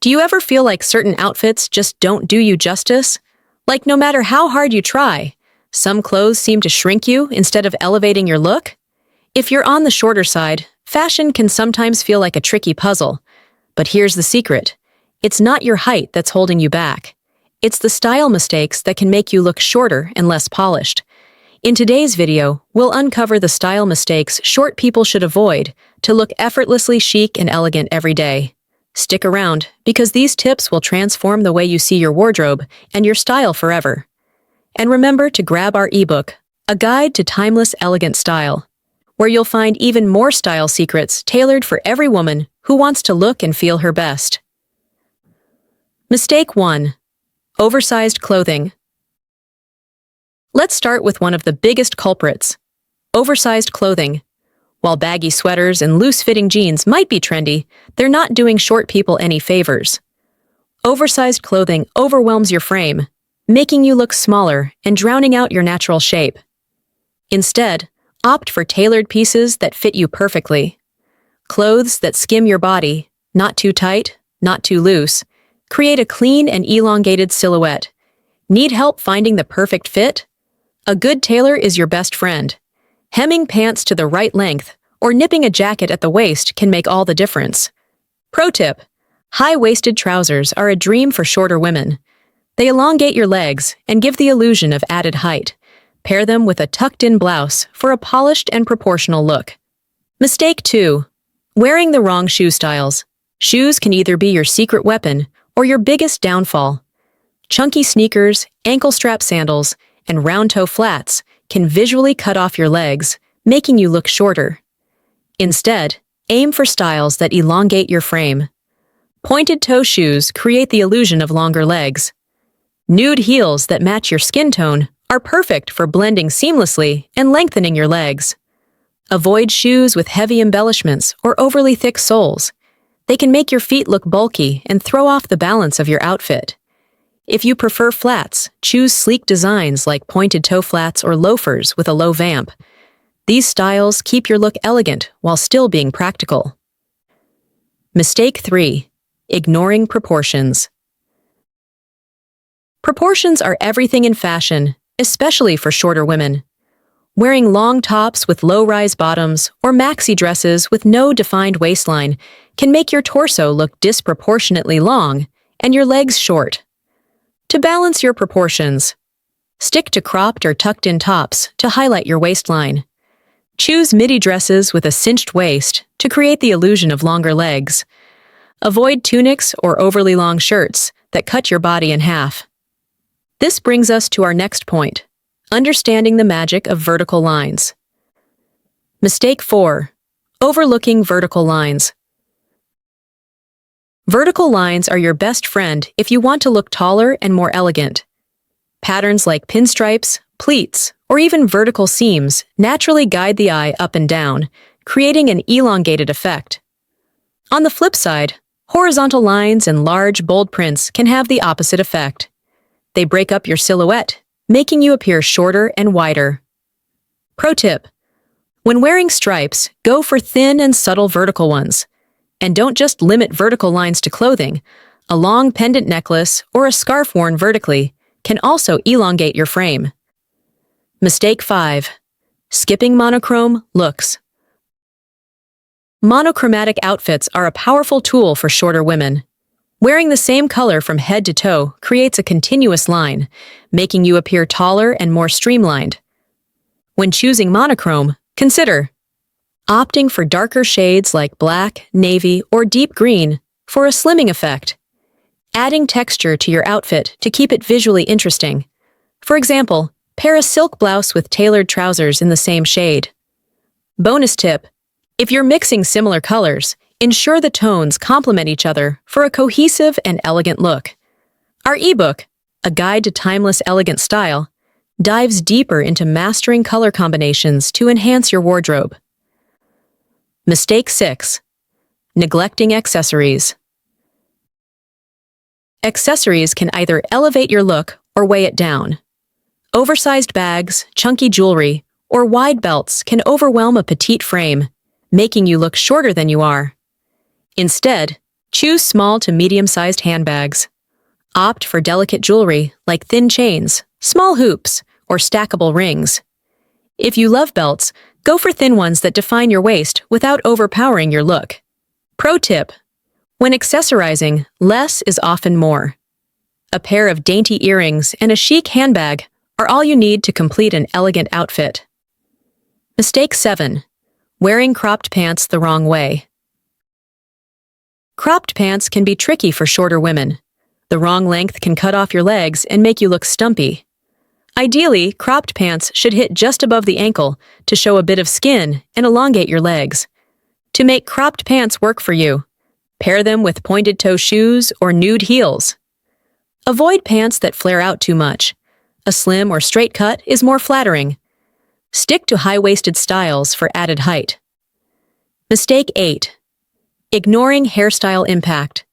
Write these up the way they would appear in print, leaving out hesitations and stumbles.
Do you ever feel like certain outfits just don't do you justice? Like no matter how hard you try, some clothes seem to shrink you instead of elevating your look? If you're on the shorter side, fashion can sometimes feel like a tricky puzzle. But here's the secret. It's not your height that's holding you back. It's the style mistakes that can make you look shorter and less polished. In today's video, we'll uncover the style mistakes short people should avoid to look effortlessly chic and elegant every day. Stick around, because these tips will transform the way you see your wardrobe and your style forever. And remember to grab our ebook, A Guide to Timeless Elegant Style, where you'll find even more style secrets tailored for every woman who wants to look and feel her best. Mistake 1. Oversized clothing. Let's start with one of the biggest culprits, oversized clothing. While baggy sweaters and loose-fitting jeans might be trendy, they're not doing short people any favors. Oversized clothing overwhelms your frame, making you look smaller and drowning out your natural shape. Instead, opt for tailored pieces that fit you perfectly. Clothes that skim your body, not too tight, not too loose, create a clean and elongated silhouette. Need help finding the perfect fit? A good tailor is your best friend. Hemming pants to the right length or nipping a jacket at the waist can make all the difference. Pro tip: high-waisted trousers are a dream for shorter women. They elongate your legs and give the illusion of added height. Pair them with a tucked-in blouse for a polished and proportional look. Mistake 2. Wearing the wrong shoe styles. Shoes can either be your secret weapon or your biggest downfall. Chunky sneakers, ankle-strap sandals, and round-toe flats can visually cut off your legs, making you look shorter. Instead, aim for styles that elongate your frame. Pointed-toe shoes create the illusion of longer legs. Nude heels that match your skin tone are perfect for blending seamlessly and lengthening your legs. Avoid shoes with heavy embellishments or overly thick soles. They can make your feet look bulky and throw off the balance of your outfit. If you prefer flats, choose sleek designs like pointed toe flats or loafers with a low vamp. These styles keep your look elegant while still being practical. Mistake 3. Ignoring proportions. Proportions are everything in fashion, especially for shorter women. Wearing long tops with low-rise bottoms or maxi dresses with no defined waistline can make your torso look disproportionately long and your legs short. To balance your proportions, stick to cropped or tucked-in tops to highlight your waistline. Choose midi dresses with a cinched waist to create the illusion of longer legs. Avoid tunics or overly long shirts that cut your body in half. This brings us to our next point, understanding the magic of vertical lines. Mistake 4. Overlooking vertical lines. Vertical lines are your best friend if you want to look taller and more elegant. Patterns like pinstripes, pleats, or even vertical seams naturally guide the eye up and down, creating an elongated effect. On the flip side, horizontal lines and large, bold prints can have the opposite effect. They break up your silhouette, making you appear shorter and wider. Pro tip: when wearing stripes, go for thin and subtle vertical ones. And don't just limit vertical lines to clothing. A long pendant necklace or a scarf worn vertically can also elongate your frame. Mistake 5. Skipping monochrome looks. Monochromatic outfits are a powerful tool for shorter women. Wearing the same color from head to toe creates a continuous line, making you appear taller and more streamlined. When choosing monochrome, consider opting for darker shades like black, navy, or deep green for a slimming effect. Adding texture to your outfit to keep it visually interesting. For example, pair a silk blouse with tailored trousers in the same shade. Bonus tip: if you're mixing similar colors, ensure the tones complement each other for a cohesive and elegant look. Our ebook, A Guide to Timeless Elegant Style, dives deeper into mastering color combinations to enhance your wardrobe. Mistake 6. Neglecting accessories. Accessories can either elevate your look or weigh it down. Oversized bags, chunky jewelry, or wide belts can overwhelm a petite frame, making you look shorter than you are. Instead, Choose small to medium-sized handbags. Opt for delicate jewelry like thin chains, small hoops, or stackable rings. If you love belts, go for thin ones that define your waist without overpowering your look. Pro tip: when accessorizing, less is often more. A pair of dainty earrings and a chic handbag are all you need to complete an elegant outfit. Mistake 7. Wearing cropped pants the wrong way. Cropped pants can be tricky for shorter women. The wrong length can cut off your legs and make you look stumpy. Ideally, cropped pants should hit just above the ankle to show a bit of skin and elongate your legs. To make cropped pants work for you, pair them with pointed-toe shoes or nude heels. Avoid pants that flare out too much. A slim or straight cut is more flattering. Stick to high-waisted styles for added height. Mistake 8. Ignoring hairstyle impact.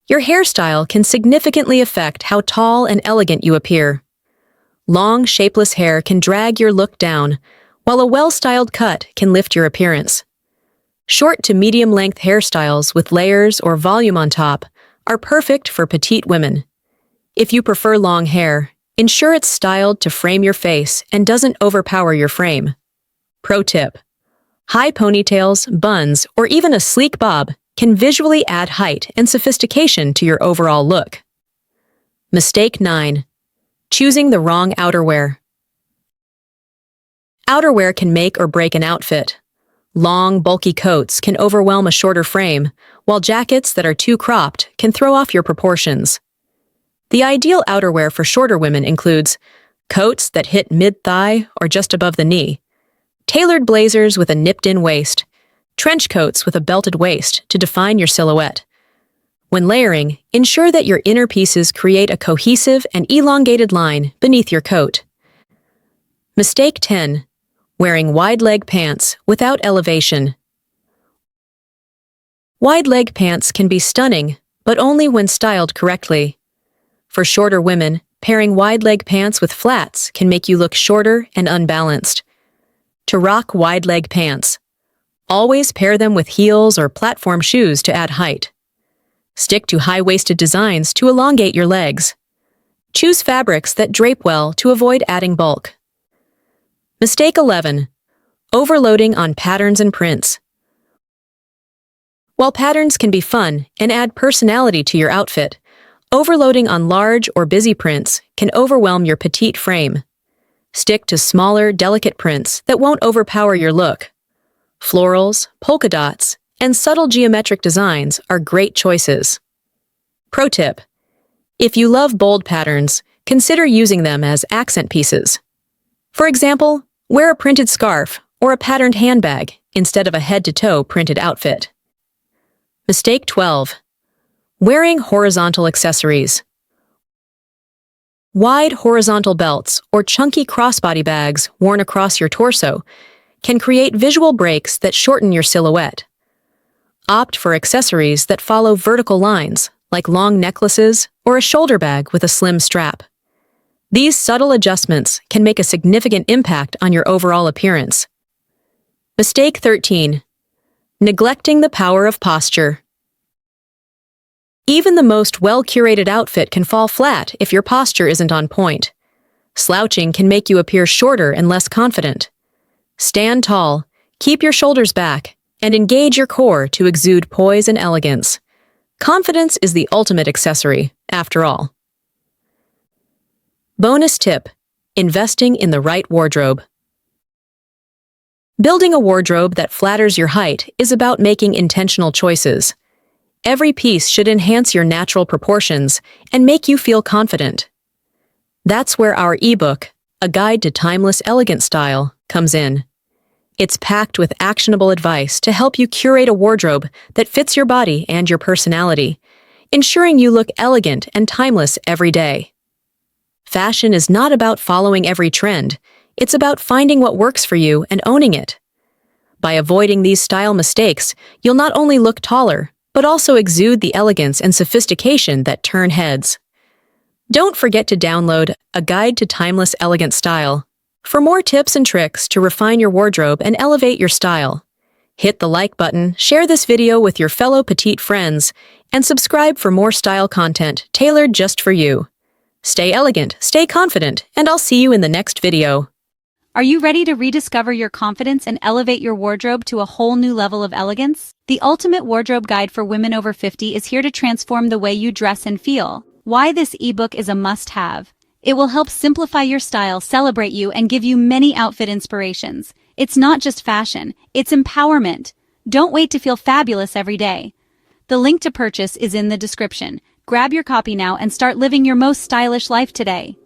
Your hairstyle can significantly affect how tall and elegant you appear. Long, shapeless hair can drag your look down, while a well-styled cut can lift your appearance. Short to medium-length hairstyles with layers or volume on top are perfect for petite women. If you prefer long hair, ensure it's styled to frame your face and doesn't overpower your frame. Pro tip: high ponytails, buns, or even a sleek bob can visually add height and sophistication to your overall look. Mistake 9. Choosing the wrong outerwear. Outerwear can make or break an outfit. Long, bulky coats can overwhelm a shorter frame, while jackets that are too cropped can throw off your proportions. The ideal outerwear for shorter women includes coats that hit mid-thigh or just above the knee, tailored blazers with a nipped-in waist, trench coats with a belted waist to define your silhouette. When layering, ensure that your inner pieces create a cohesive and elongated line beneath your coat. Mistake 10. Wearing wide-leg pants without elevation. Wide-leg pants can be stunning, but only when styled correctly. For shorter women, pairing wide-leg pants with flats can make you look shorter and unbalanced. To rock wide-leg pants, always pair them with heels or platform shoes to add height. Stick to high-waisted designs to elongate your legs. Choose fabrics that drape well to avoid adding bulk. Mistake 11. Overloading on patterns and prints. While patterns can be fun and add personality to your outfit, overloading on large or busy prints can overwhelm your petite frame. Stick to smaller, delicate prints that won't overpower your look. Florals, polka dots, and subtle geometric designs are great choices. Pro tip: if you love bold patterns, consider using them as accent pieces. For example, wear a printed scarf or a patterned handbag instead of a head-to-toe printed outfit. Mistake 12. Wearing horizontal accessories. Wide horizontal belts or chunky crossbody bags worn across your torso can create visual breaks that shorten your silhouette. Opt for accessories that follow vertical lines, like long necklaces or a shoulder bag with a slim strap. These subtle adjustments can make a significant impact on your overall appearance. Mistake 13. Neglecting the power of posture. Even the most well-curated outfit can fall flat if your posture isn't on point. Slouching can make you appear shorter and less confident. Stand tall, keep your shoulders back, and engage your core to exude poise and elegance. Confidence is the ultimate accessory, after all. Bonus tip: investing in the right wardrobe. Building a wardrobe that flatters your height is about making intentional choices. Every piece should enhance your natural proportions and make you feel confident. That's where our ebook, A Guide to Timeless Elegant Style, comes in. It's packed with actionable advice to help you curate a wardrobe that fits your body and your personality, ensuring you look elegant and timeless every day. Fashion is not about following every trend. It's about finding what works for you and owning it. By avoiding these style mistakes, you'll not only look taller, but also exude the elegance and sophistication that turn heads. Don't forget to download A Guide to Timeless Elegant Style for more tips and tricks to refine your wardrobe and elevate your style. Hit the like button, share this video with your fellow petite friends, and subscribe for more style content tailored just for you. Stay elegant, stay confident, and I'll see you in the next video. Are you ready to rediscover your confidence and elevate your wardrobe to a whole new level of elegance? The ultimate wardrobe guide for women over 50 is here to transform the way you dress and feel. Why this ebook is a must-have. It will help simplify your style, celebrate you, and give you many outfit inspirations. It's not just fashion, it's empowerment. Don't wait to feel fabulous every day. The link to purchase is in the description. Grab your copy now and start living your most stylish life today.